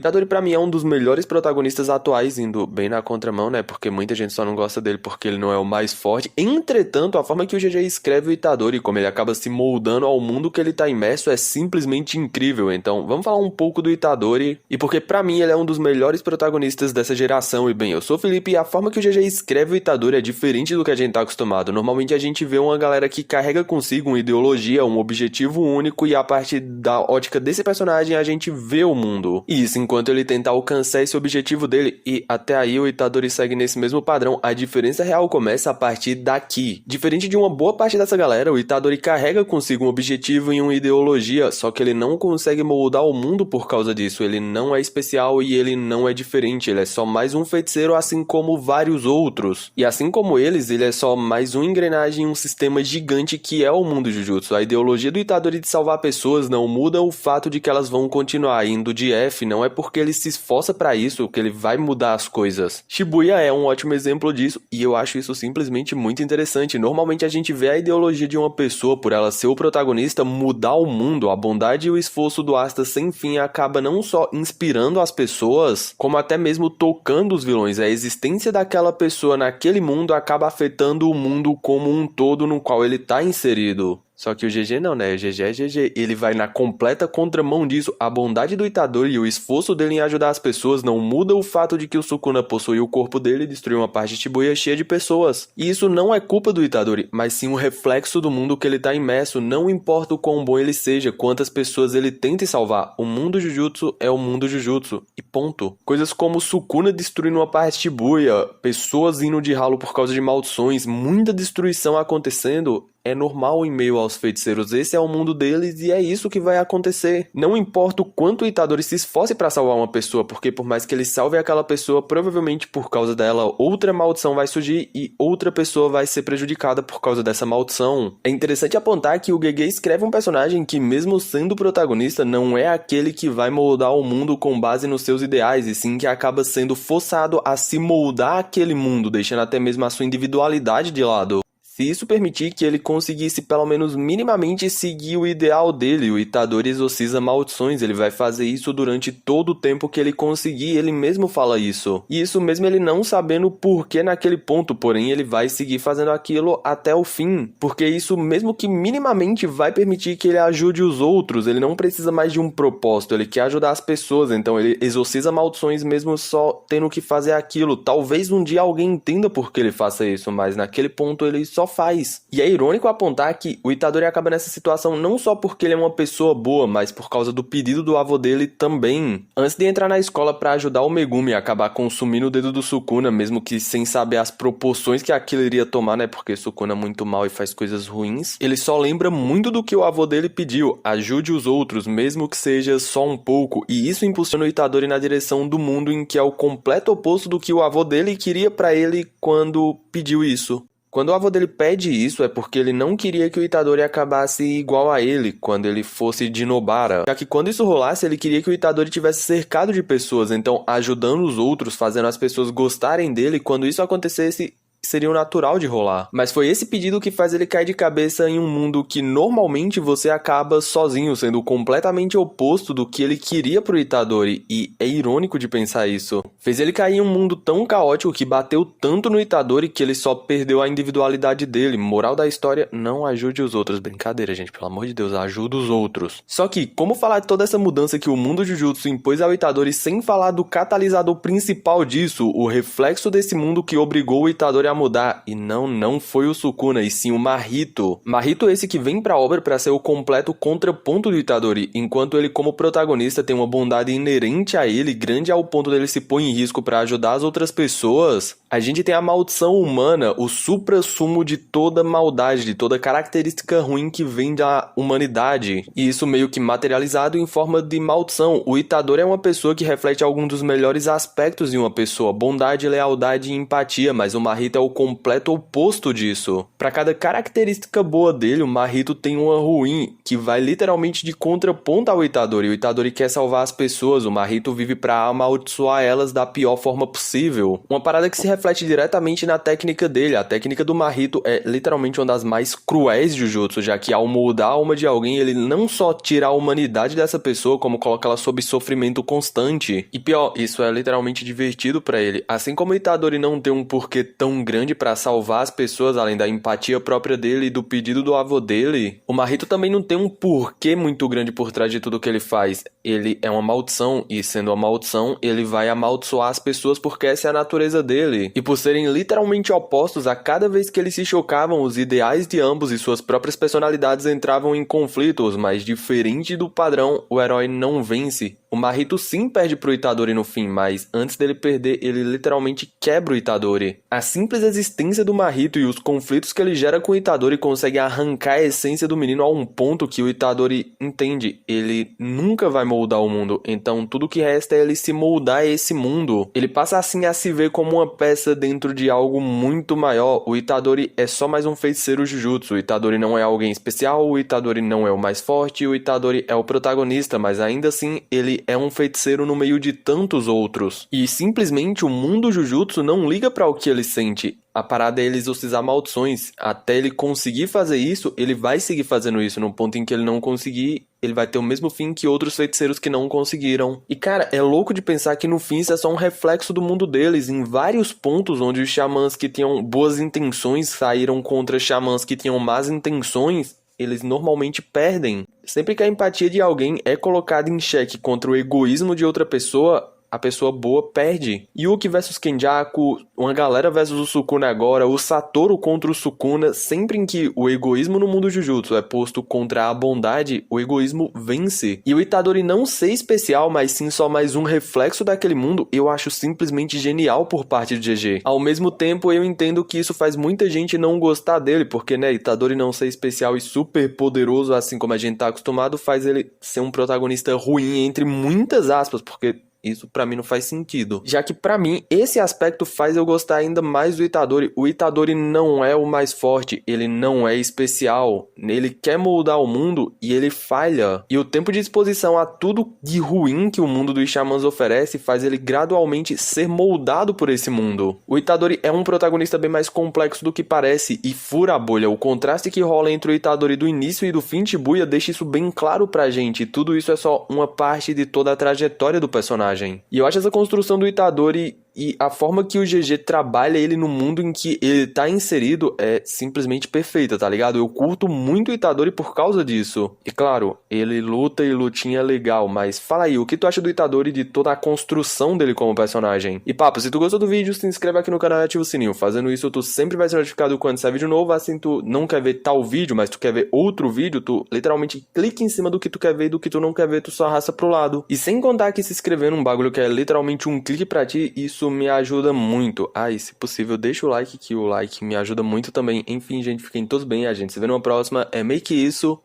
Itadori pra mim é um dos melhores protagonistas atuais, indo bem na contramão, né? Porque muita gente só não gosta dele porque ele não é o mais forte. Entretanto, a forma que o GG escreve o Itadori, como ele acaba se moldando ao mundo que ele tá imerso, é simplesmente incrível. Então, vamos falar um pouco do Itadori, e porque pra mim ele é um dos melhores protagonistas dessa geração. E bem, eu sou o Felipe e a forma que o GG escreve o Itadori é diferente do que a gente tá acostumado. Normalmente a gente vê uma galera que carrega consigo uma ideologia, um objetivo único, e a partir da ótica desse personagem a gente vê o mundo. E isso enquanto ele tenta alcançar esse objetivo dele, e até aí o Itadori segue nesse mesmo padrão. A diferença real começa a partir daqui. Diferente de uma boa parte dessa galera, o Itadori carrega consigo um objetivo e uma ideologia, só que ele não consegue moldar o mundo por causa disso. Ele não é especial e ele não é diferente, ele é só mais um feiticeiro assim como vários outros. E assim como eles, ele é só mais uma engrenagem em um sistema gigante que é o mundo Jujutsu. A ideologia do Itadori de salvar pessoas não muda o fato de que elas vão continuar indo de F, não é porque ele se esforça pra isso que ele vai mudar as coisas. Shibuya é um ótimo exemplo disso, e eu acho isso simplesmente muito interessante. Normalmente a gente vê a ideologia de uma pessoa, por ela ser o protagonista, mudar o mundo. A bondade e o esforço do Asta sem fim acaba não só inspirando as pessoas, como até mesmo tocando os vilões. A existência daquela pessoa naquele mundo acaba afetando o mundo como um todo no qual ele tá inserido. Só que o GG não, né? O GG é GG. Ele vai na completa contramão disso. A bondade do Itadori e o esforço dele em ajudar as pessoas não muda o fato de que o Sukuna possuiu o corpo dele e destruiu uma parte de Shibuya cheia de pessoas. E isso não é culpa do Itadori, mas sim um reflexo do mundo que ele tá imerso. Não importa o quão bom ele seja, quantas pessoas ele tente salvar. O mundo Jujutsu é o mundo Jujutsu. E ponto. Coisas como Sukuna destruindo uma parte de Shibuya, pessoas indo de ralo por causa de maldições, muita destruição acontecendo, é normal em meio aos feiticeiros. Esse é o mundo deles e é isso que vai acontecer. Não importa o quanto o Itadori se esforce pra salvar uma pessoa, porque por mais que ele salve aquela pessoa, provavelmente por causa dela outra maldição vai surgir e outra pessoa vai ser prejudicada por causa dessa maldição. É interessante apontar que o Gege escreve um personagem que, mesmo sendo protagonista, não é aquele que vai moldar o mundo com base nos seus ideais, e sim que acaba sendo forçado a se moldar aquele mundo, deixando até mesmo a sua individualidade de lado. Se isso permitir que ele conseguisse pelo menos minimamente seguir o ideal dele, o Itadori exorciza maldições, ele vai fazer isso durante todo o tempo que ele conseguir, ele mesmo fala isso. E isso mesmo ele não sabendo por que naquele ponto, porém ele vai seguir fazendo aquilo até o fim, porque isso mesmo que minimamente vai permitir que ele ajude os outros, ele não precisa mais de um propósito, ele quer ajudar as pessoas, então ele exorciza maldições mesmo só tendo que fazer aquilo. Talvez um dia alguém entenda por que ele faça isso, mas naquele ponto ele só faz. E é irônico apontar que o Itadori acaba nessa situação não só porque ele é uma pessoa boa, mas por causa do pedido do avô dele também. Antes de entrar na escola pra ajudar o Megumi e acabar consumindo o dedo do Sukuna, mesmo que sem saber as proporções que aquilo iria tomar, né, porque Sukuna é muito mal e faz coisas ruins, ele só lembra muito do que o avô dele pediu: ajude os outros, mesmo que seja só um pouco, e isso impulsiona o Itadori na direção do mundo em que é o completo oposto do que o avô dele queria pra ele quando pediu isso. Quando o avô dele pede isso, é porque ele não queria que o Itadori acabasse igual a ele quando ele fosse de Nobara. Já que quando isso rolasse, ele queria que o Itadori tivesse cercado de pessoas, então ajudando os outros, fazendo as pessoas gostarem dele. Quando isso acontecesse, seria o natural de rolar. Mas foi esse pedido que faz ele cair de cabeça em um mundo que normalmente você acaba sozinho, sendo completamente oposto do que ele queria pro Itadori, e é irônico de pensar isso. Fez ele cair em um mundo tão caótico que bateu tanto no Itadori que ele só perdeu a individualidade dele. Moral da história: não ajude os outros. Brincadeira, gente, pelo amor de Deus, ajuda os outros. Só que, como falar de toda essa mudança que o mundo Jujutsu impôs ao Itadori sem falar do catalisador principal disso, o reflexo desse mundo que obrigou o Itadori a mudar? E não foi o Sukuna, e sim o Mahito. Mahito esse que vem pra obra pra ser o completo contraponto do Itadori, enquanto ele como protagonista tem uma bondade inerente a ele, grande ao ponto dele se pôr em risco pra ajudar as outras pessoas. A gente tem a maldição humana, o supra-sumo de toda maldade, de toda característica ruim que vem da humanidade, e isso meio que materializado em forma de maldição. O Itadori é uma pessoa que reflete alguns dos melhores aspectos de uma pessoa: bondade, lealdade e empatia, mas o Mahito é o completo oposto disso. Para cada característica boa dele, o Mahito tem uma ruim, que vai literalmente de contraponto ao Itadori. O Itadori quer salvar as pessoas, o Mahito vive para amaldiçoar elas da pior forma possível. Uma parada que se reflete reflete diretamente na técnica dele. A técnica do Mahito é literalmente uma das mais cruéis de Jujutsu, já que ao moldar a alma de alguém, ele não só tira a humanidade dessa pessoa, como coloca ela sob sofrimento constante. E pior, isso é literalmente divertido pra ele. Assim como o Itadori não tem um porquê tão grande pra salvar as pessoas, além da empatia própria dele e do pedido do avô dele, o Mahito também não tem um porquê muito grande por trás de tudo que ele faz. Ele é uma maldição, e sendo uma maldição, ele vai amaldiçoar as pessoas porque essa é a natureza dele. E por serem literalmente opostos, a cada vez que eles se chocavam, os ideais de ambos e suas próprias personalidades entravam em conflitos, mas diferente do padrão, o herói não vence. O Mahito sim perde pro Itadori no fim, mas antes dele perder, ele literalmente quebra o Itadori. A simples existência do Mahito e os conflitos que ele gera com o Itadori conseguem arrancar a essência do menino a um ponto que o Itadori entende. Ele nunca vai moldar o mundo, então tudo que resta é ele se moldar a esse mundo. Ele passa assim a se ver como uma peça dentro de algo muito maior. O Itadori é só mais um feiticeiro Jujutsu. O Itadori não é alguém especial, o Itadori não é o mais forte, o Itadori é o protagonista, mas ainda assim ele é um feiticeiro no meio de tantos outros. E simplesmente o mundo Jujutsu não liga para o que ele sente. A parada é ele exorcizar maldições. Até ele conseguir fazer isso, ele vai seguir fazendo isso. No ponto em que ele não conseguir, ele vai ter o mesmo fim que outros feiticeiros que não conseguiram. E cara, é louco de pensar que no fim isso é só um reflexo do mundo deles. Em vários pontos onde os xamãs que tinham boas intenções saíram contra xamãs que tinham más intenções, eles normalmente perdem. Sempre que a empatia de alguém é colocada em xeque contra o egoísmo de outra pessoa, a pessoa boa perde. Yuki versus Kenjaku, uma galera versus o Sukuna agora, o Satoru contra o Sukuna, sempre em que o egoísmo no mundo Jujutsu é posto contra a bondade, o egoísmo vence. E o Itadori não ser especial, mas sim só mais um reflexo daquele mundo, eu acho simplesmente genial por parte do GG. Ao mesmo tempo, eu entendo que isso faz muita gente não gostar dele, porque, né, Itadori não ser especial e super poderoso, assim como a gente tá acostumado, faz ele ser um protagonista ruim, entre muitas aspas, porque isso pra mim não faz sentido. Já que pra mim, esse aspecto faz eu gostar ainda mais do Itadori. O Itadori não é o mais forte, ele não é especial. Ele quer moldar o mundo e ele falha. E o tempo de exposição a tudo de ruim que o mundo dos xamãs oferece faz ele gradualmente ser moldado por esse mundo. O Itadori é um protagonista bem mais complexo do que parece e fura a bolha. O contraste que rola entre o Itadori do início e do fim de Shibuya deixa isso bem claro pra gente. Tudo isso é só uma parte de toda a trajetória do personagem. E eu acho essa construção do Itadori e a forma que o GG trabalha ele no mundo em que ele tá inserido é simplesmente perfeita, tá ligado? Eu curto muito o Itadori por causa disso. E claro, ele luta e lutinha legal, mas fala aí, o que tu acha do Itadori e de toda a construção dele como personagem? E papo, se tu gostou do vídeo, se inscreve aqui no canal e ativa o sininho. Fazendo isso, tu sempre vai ser notificado quando sair vídeo novo, assim tu não quer ver tal vídeo, mas tu quer ver outro vídeo, tu literalmente clica em cima do que tu quer ver e do que tu não quer ver, tu só arrasta pro lado. E sem contar que se inscrever num bagulho que é literalmente um clique pra ti, isso me ajuda muito. E se possível, deixa o like, que o like me ajuda muito também. Enfim, gente, fiquem todos bem. A gente se vê numa próxima. É meio que isso.